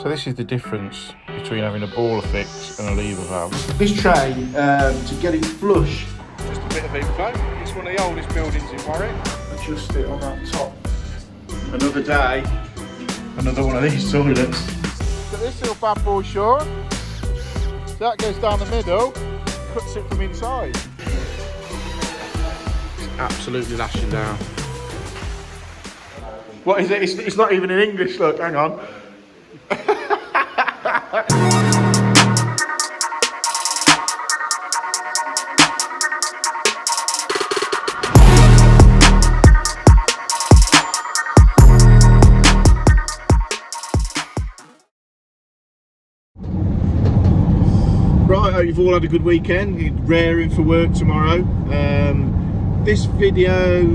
So this is the difference between having a Ballofix and a lever valve. This tray, to get it flush, Just a bit of info. It's one of the oldest buildings in Warwick. adjust it on that top. Another day, another one of these toilets. Got this little bad boy, Sean. So that goes down the middle, cuts it from inside. It's absolutely lashing down. What is it? It's not even in English, look, hang on. Right, I hope you've all had a good weekend. You're raring for work tomorrow. This video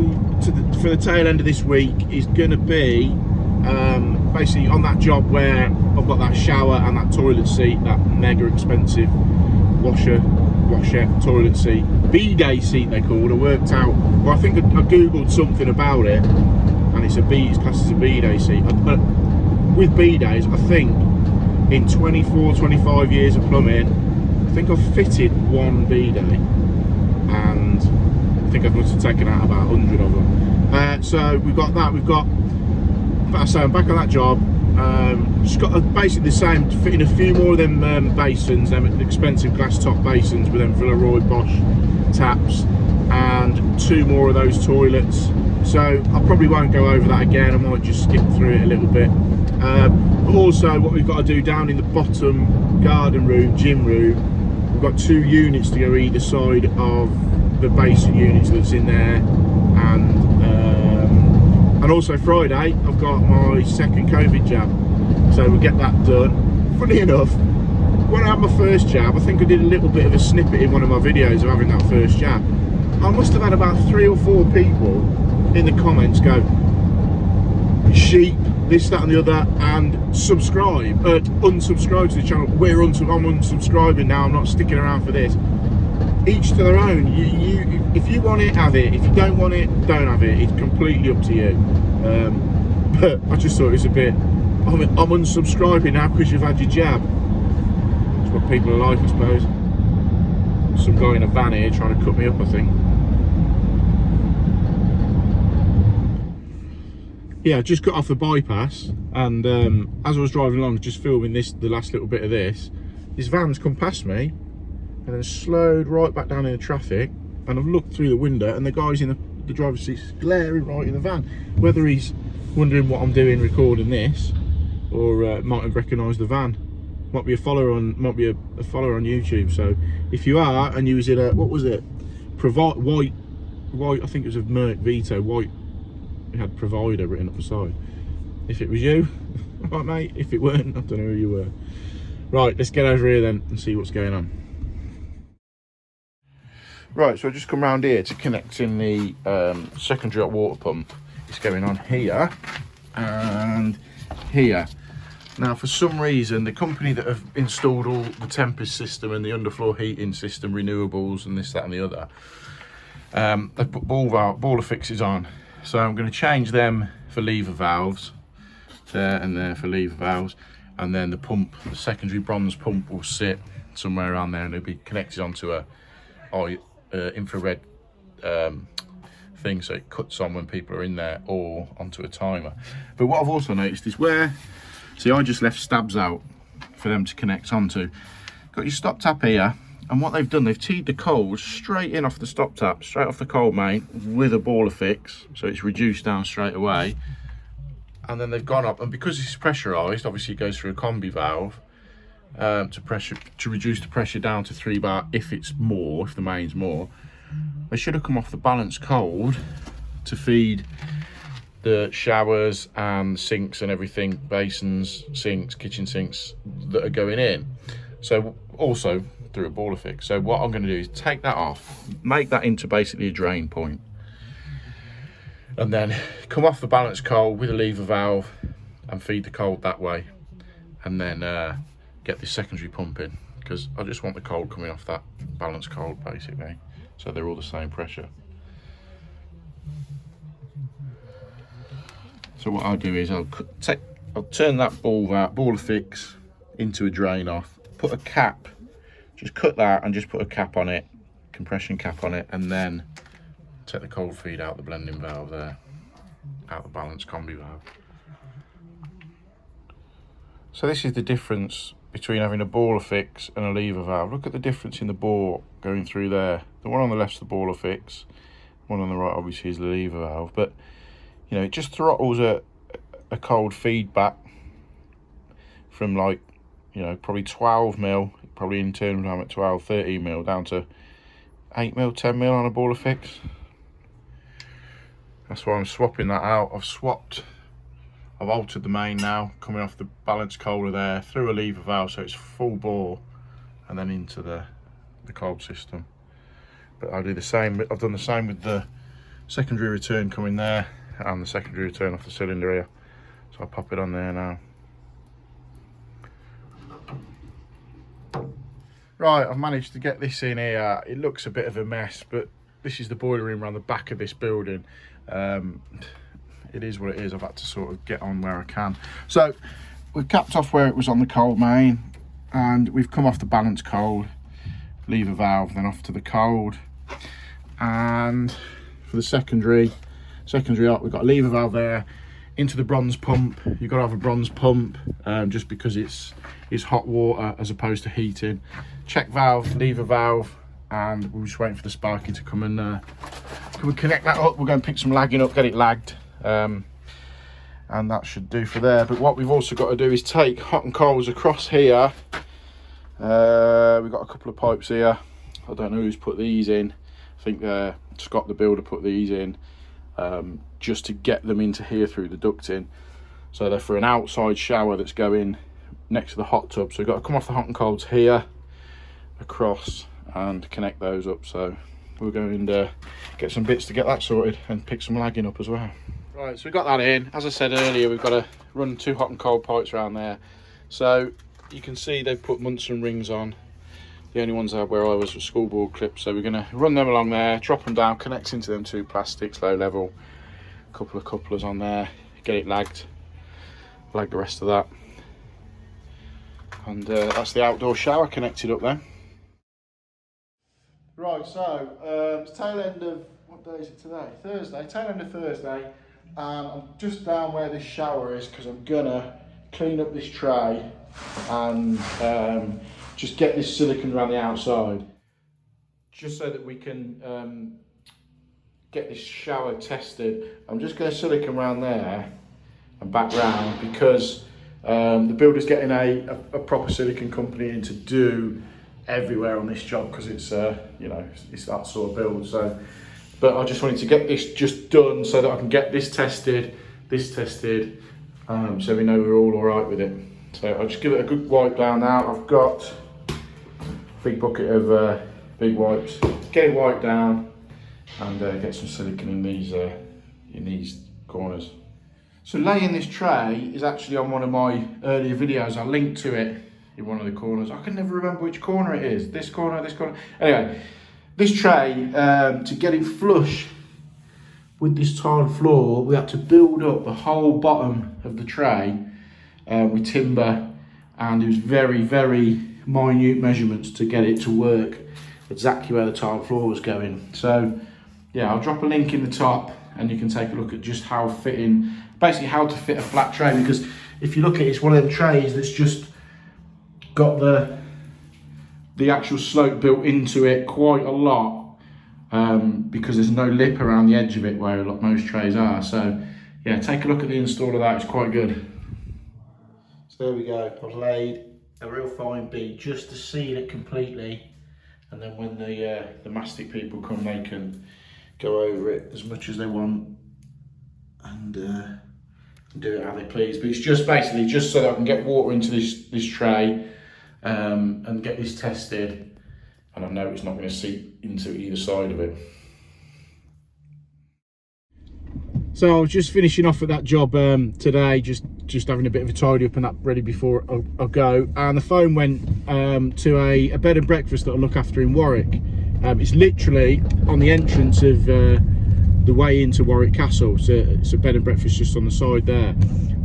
for the tail end of this week is going to be basically on that job where I've got that shower and that toilet seat, that mega expensive washer toilet seat, bidet seat they called. I worked out, well, I think I googled something about it, and it's classed as a bidet seat. But with bidets, I think in 25 years of plumbing, I think I've fitted one bidet, and I think I must have taken out about 100 of them. So we've got that. We've got, so I'm back on that job. Just got basically the same, fitting a few more of them basins, them expensive glass top basins with them Villeroy Bosch taps, and 2 more of those toilets. So I probably won't go over that again. I might just skip through it a little bit. But also what we've got to do down in the bottom garden room, gym room, we've got 2 units to go either side of the basin units that's in there, and also Friday I've got my second COVID jab, so we'll get that done. Funny enough, when I had my first jab, I think I did a little bit of a snippet in one of my videos of having that first jab. I must have had about 3 or 4 people in the comments go, sheep, this, that and the other, and unsubscribe to the channel. I'm unsubscribing now, I'm not sticking around for this. Each to their own. If you want it, have it. If you don't want it, don't have it. It's completely up to you. But I just thought it was a bit, I'm unsubscribing now because you've had your jab. That's what people are like, I suppose. Some guy in a van here trying to cut me up, I think. Yeah, I just got off the bypass, and as I was driving along, just filming the last little bit of this van's come past me and then slowed right back down in the traffic, and I've looked through the window and the guy's in the driver's seat glaring right in the van. Whether he's wondering what I'm doing recording this, or might have recognised the van. Might be a follower on YouTube. So if you are, and you was in a, what was it, white, I think it was a Merc Vito white, it had provider written up the side. If it was you, right mate. If it weren't, I don't know who you were. Right, let's get over here then and see what's going on. Right, so I just come round here to connect in the secondary hot water pump. It's going on here and here. Now, for some reason, the company that have installed all the Tempest system and the underfloor heating system, renewables and this, that and the other, they've put Ballofixes on. So I'm going to change them for lever valves, there and there for lever valves, and then the pump, the secondary bronze pump, will sit somewhere around there, and it'll be connected onto a infrared thing, so it cuts on when people are in there, or onto a timer. But what I've also noticed is where, see, I just left stabs out for them to connect onto. Got your stop tap here, and what they've done, they've teed the coals straight in off the stop tap, straight off the cold main with a Ballofix, so it's reduced down straight away. And then they've gone up, and because it's pressurised, obviously it goes through a combi valve to reduce the pressure down to 3 bar if the main's more. They should have come off the balance cold to feed the showers and sinks and everything, basins, sinks, kitchen sinks that are going in. So also through a Ballofix. So what I'm going to do is take that off, make that into basically a drain point, and then come off the balance cold with a lever valve and feed the cold that way, and then get this secondary pump in, because I just want the cold coming off that balance cold basically, so they're all the same pressure. So what I'll do is I'll I'll turn that Ballofix into a drain off, put a cap, just cut that and just put a cap on it, compression cap on it, and then take the cold feed out the blending valve there, out the balance combi valve. So this is the difference between having a Ballofix and a lever valve. Look at the difference in the bore going through there. The one on the left's the Ballofix, one on the right obviously is the lever valve, but you know, it just throttles a cold feedback from, like, you know, probably 12 mil, probably in turn I'm at 12, 13 mil, down to 8 mil, 10 mil on a Ballofix. That's why I'm swapping that out. I've altered the main now, coming off the balance collar there, through a lever valve so it's full bore, and then into the cold system. But I'll do the same, I've done the same with the secondary return coming there, and the secondary return off the cylinder here. So I'll pop it on there now. Right, I've managed to get this in here. It looks a bit of a mess, but this is the boiler room around the back of this building. It is what it is. I've had to sort of get on where I can. So we've capped off where it was on the cold main, and we've come off the balance cold, lever valve, then off to the cold. And for the secondary up, we've got a lever valve there into the bronze pump. You've got to have a bronze pump, just because it's hot water as opposed to heating. Check valve, lever valve, and we're just waiting for the sparky to come and connect that up. We're going to pick some lagging up, get it lagged, and that should do for there. But what we've also got to do is take hot and colds across here. We've got a couple of pipes here. I don't know who's put these in. I think Scott the builder put these in, just to get them into here through the ducting. So they're for an outside shower that's going next to the hot tub. So we've got to come off the hot and colds here, across, and connect those up. So we're going to get some bits to get that sorted and pick some lagging up as well. Right, so we've got that in. As I said earlier, we've got to run 2 hot and cold pipes around there. So you can see they've put Munson rings on. The only ones where I was were schoolboard clips. So we're going to run them along there, drop them down, connect into them 2 plastics, low level, a couple of couplers on there, get it lagged, lag the rest of that. And that's the outdoor shower connected up there. Right, so it's tail end of, what day is it today? Thursday, tail end of Thursday. I'm just down where this shower is because I'm gonna clean up this tray and just get this silicone around the outside, just so that we can get this shower tested. I'm just going to silicone around there and back round because the builder's getting a proper silicone company in to do everywhere on this job because it's you know, it's that sort of build. So, but I just wanted to get this just done so that I can get this tested, so we know we're all right with it. So I'll just give it a good wipe down now. I've got a big bucket of big wipes. Get it wiped down and get some silicone in these corners. So laying this tray is actually on one of my earlier videos. I linked to it in one of the corners. I can never remember which corner it is. This corner, this corner. Anyway, this tray, to get it flush with this tiled floor, we had to build up the whole bottom of the tray with timber, and it was very, very minute measurements to get it to work exactly where the tiled floor was going. So yeah, I'll drop a link in the top and you can take a look at just how fitting, basically how to fit a flat tray, because if you look at it, it's one of them trays that's just got the actual slope built into it quite a lot, because there's no lip around the edge of it where most trays are. So yeah, take a look at the install of that, it's quite good. So there we go, I've laid a real fine bead just to seal it completely, and then when the mastic people come, they can go over it as much as they want and do it how they please. But it's just basically just so that I can get water into this tray and get this tested, and I know it's not going to seep into either side of it. So I was just finishing off with that job today, just having a bit of a tidy up and that ready before I go, and the phone went to a bed and breakfast that I look after in Warwick. It's literally on the entrance of the way into Warwick Castle, so it's a bed and breakfast just on the side there.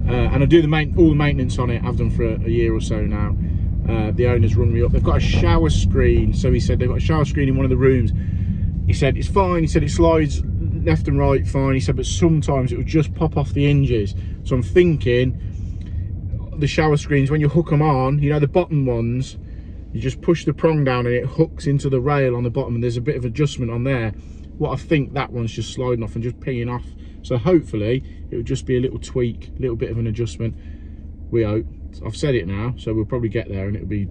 and I do all the maintenance on it. I've done for a year or so now. The owner's rung me up. They've got a shower screen, so he said they've got a shower screen in one of the rooms. He said it's fine. He said it slides left and right fine. He said but sometimes it would just pop off the hinges. So I'm thinking the shower screens, when you hook them on, you know, the bottom ones, you just push the prong down and it hooks into the rail on the bottom, and there's a bit of adjustment on there. What I think that one's just sliding off and just peeing off. So hopefully it would just be a little tweak, a little bit of an adjustment. We hope. I've said it now, so we'll probably get there and it'll be,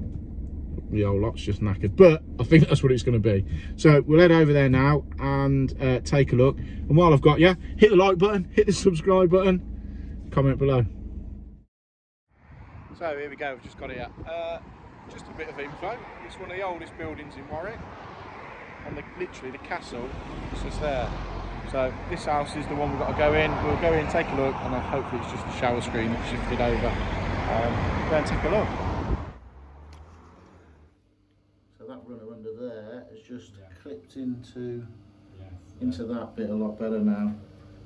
the whole lot's just knackered, but I think that's what it's going to be. So we'll head over there now and take a look. And while I've got you, hit the like button, hit the subscribe button, comment below. So here we go, we've just got here. Just a bit of info. It's one of the oldest buildings in Warwick, and literally the castle is just there. So this house is the one we've got to go in. We'll go in, take a look, and hopefully it's just the shower screen that's shifted over. Go and take a look. So that runner under there is just clipped into that bit a lot better now.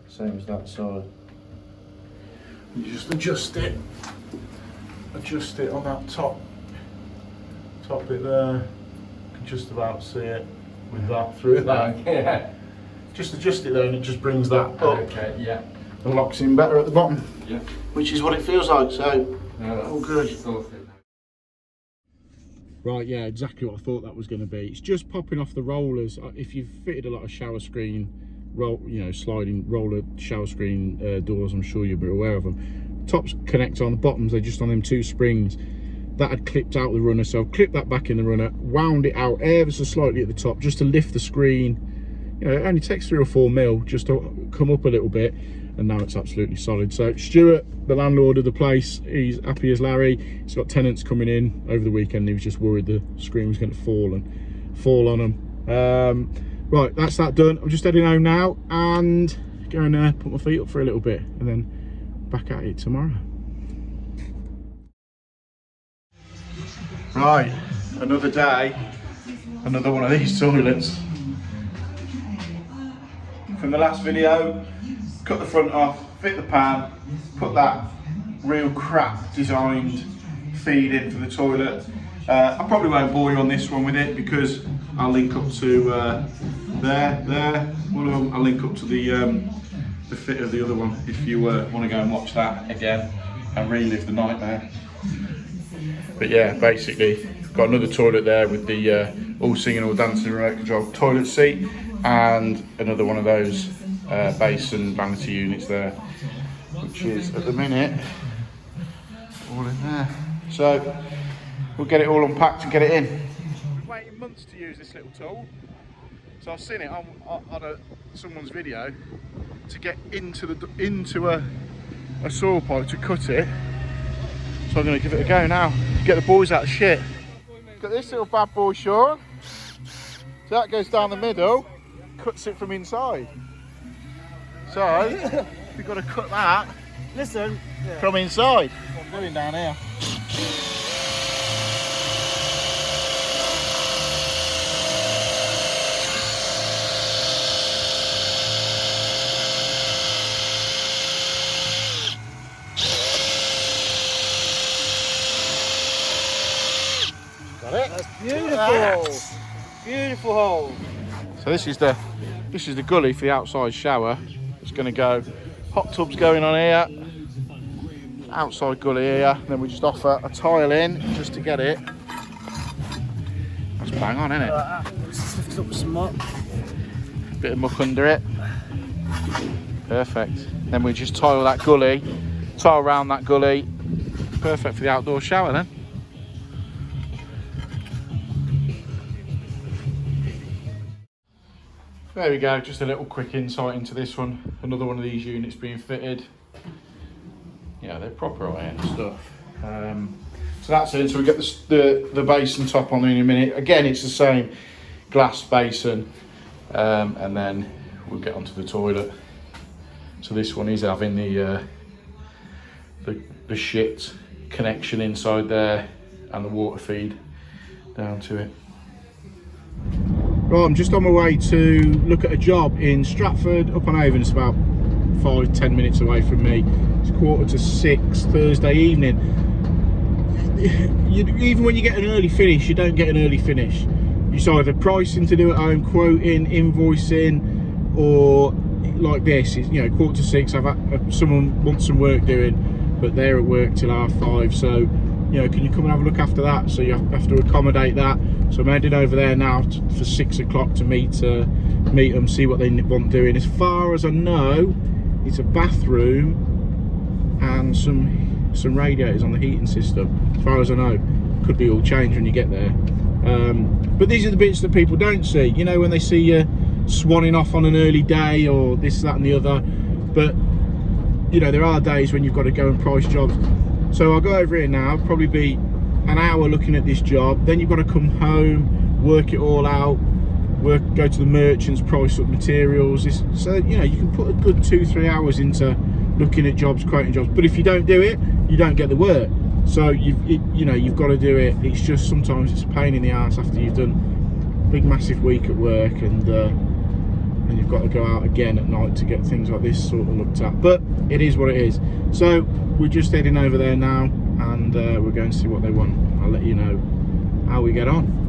Same as that side. You just adjust it on that top bit there. You can just about see it with that through that. Yeah. Just adjust it there and it just brings that up. Okay, yeah. And locks in better at the bottom. Yeah. Which is what it feels like, so all good. Right, yeah, exactly what I thought that was going to be. It's just popping off the rollers. If you've fitted a lot of shower screen, sliding roller shower screen doors, I'm sure you'll be aware of them. Tops connect on, the bottoms, they're just on them 2 springs. That had clipped out the runner, so I've clipped that back in the runner, wound it out ever so slightly at the top, just to lift the screen. You know, it only takes 3 or 4 mil just to come up a little bit, and now it's absolutely solid. So Stuart, the landlord of the place, he's happy as Larry. He's got tenants coming in over the weekend. He was just worried the screen was going to fall on them. Right, that's that done. I'm just heading home now and going to put my feet up for a little bit, and then back at it tomorrow. Right, another day, another one of these toilets. From the last video, cut the front off, fit the pan, put that real crap designed feed in for the toilet. I probably won't bore you on this one with it because I'll link up to there, one of them. I'll link up to the fit of the other one if you want to go and watch that again and relive the nightmare. But yeah, basically, got another toilet there with the all singing, all dancing remote control toilet seat, and another one of those basin vanity units there, which is at the minute all in there. So we'll get it all unpacked and get it in. I've waited months to use this little tool, so I've seen it on someone's video to get into a saw pipe to cut it. So I'm going to give it a go now, get the boys out of shit. Got this little bad boy, Sean. So that goes down the middle, cuts it from inside. So we've got to cut that from inside. What I'm doing down here. That's beautiful. Beautiful hole. So this is the gully for the outside shower. It's going to go. Hot tub's going on here. Outside gully here. Then we just offer a tile in just to get it. That's bang on, isn't it? Just lift up some muck. Bit of muck under it. Perfect. Then we just tile that gully. Tile around that gully. Perfect for the outdoor shower then. There we go, just a little quick insight into this one. Another one of these units being fitted. Yeah, they're proper iron stuff. So that's it. So we get the basin top on in a minute. Again, it's the same glass basin, and then we'll get onto the toilet. So this one is having the shit connection inside there and the water feed down to it. Right, I'm just on my way to look at a job in Stratford, up on Avon. It's about 5-10 minutes away from me. It's 5:45 Thursday evening. Even when you get an early finish, you don't get an early finish. It's either pricing to do at home, quoting, invoicing, or like this. It's, 5:45. I've had someone wants some work doing, but they're at work till 5:30. So, can you come and have a look after that? So you have to accommodate that. So I'm heading over there now for 6 o'clock to meet them, see what they want doing. As far as I know, it's a bathroom and some radiators on the heating system. As far as I know, could be all changed when you get there. But these are the bits that people don't see. When they see you swanning off on an early day or this, that, and the other. But there are days when you've got to go and price jobs. So I'll go over here now. Probably be an hour looking at this job. Then you've got to come home, work it all out. Go to the merchants, price up materials. So you can put a good 2-3 hours into looking at jobs, quoting jobs. But if you don't do it, you don't get the work. So you've got to do it. It's just sometimes it's a pain in the ass after you've done a big massive week at work, and you've got to go out again at night to get things like this sort of looked at. But it is what it is. So we're just heading over there now, and we're going to see what they want. I'll let you know how we get on.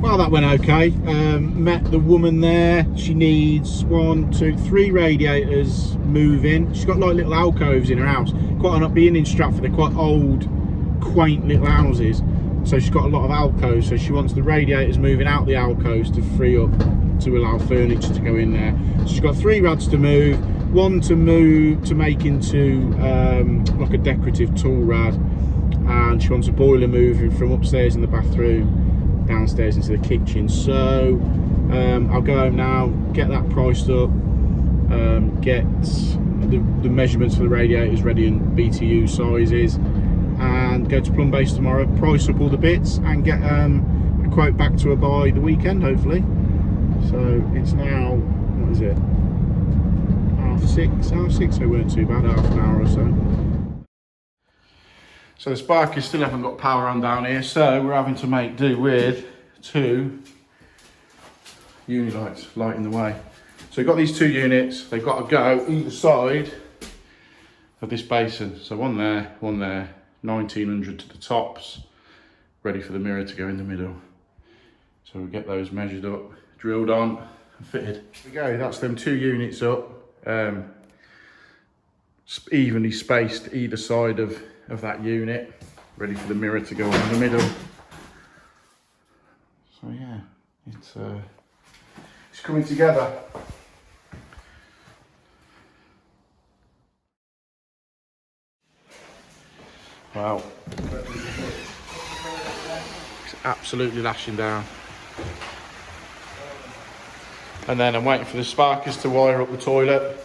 Well, that went okay. Met the woman there. She needs 1, 2, 3 radiators moving. She's got like little alcoves in her house. Quite not being in Stratford, they're quite old, quaint little houses. So she's got a lot of alcoves. So she wants the radiators moving out the alcoves to free up to allow furniture to go in there. So she's got 3 rads to move. 1 to make into like a decorative tool rad, and she wants a boiler moving from upstairs in the bathroom downstairs into the kitchen. So I'll go home now, get that priced up, get the measurements for the radiators ready in BTU sizes, and go to Plum Base tomorrow, price up all the bits, and get a quote back to her by the weekend, hopefully. So it's now, what is it, 6:30, so it weren't too bad, half an hour or so. So the sparkies still haven't got power on down here, so we're having to make do with 2 uni lights lighting the way. So we've got these 2 units, they've got to go either side of this basin. So one there, 1900 to the tops, ready for the mirror to go in the middle. So we'll get those measured up, drilled on and fitted. There we go, that's them 2 units up, evenly spaced either side of that unit, ready for the mirror to go on in the middle. So yeah, it's coming together. Wow, it's absolutely lashing down. And then I'm waiting for the sparkers to wire up the toilet.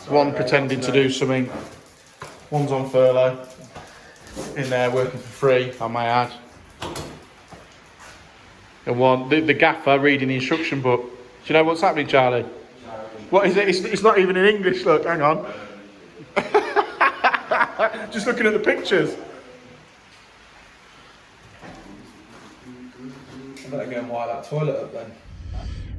One pretending to do something, one's on furlough, in there working for free, I may add. And one, the gaffer reading the instruction book. Do you know what's happening, Charlie? What is it? It's not even in English, look, hang on. Just looking at the pictures. I better go and wire that toilet up then.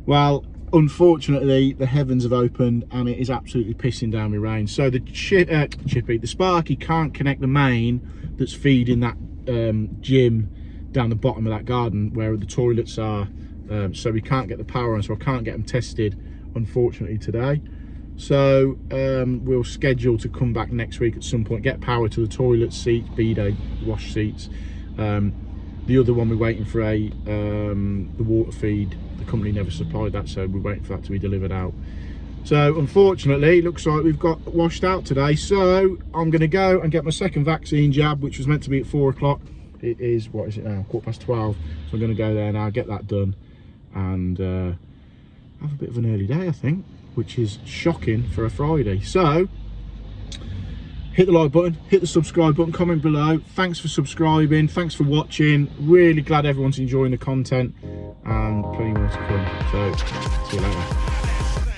Well, unfortunately, the heavens have opened and it is absolutely pissing down with rain. So the the Sparky can't connect the main that's feeding that gym down the bottom of that garden where the toilets are. So we can't get the power on, so I can't get them tested, unfortunately, today. So we'll schedule to come back next week at some point, get power to the toilet seats, bidet, wash seats. The other one we're waiting for the water feed. The company never supplied that, so we're waiting for that to be delivered out. So unfortunately, it looks like we've got washed out today. So I'm going to go and get my second vaccine jab, which was meant to be at 4 o'clock. It is, what is it now? 12:15. So I'm going to go there now, get that done, and have a bit of an early day, I think, which is shocking for a Friday. So hit the like button, hit the subscribe button, comment below. Thanks for subscribing, thanks for watching. Really glad everyone's enjoying the content, and plenty more to come. So see you later.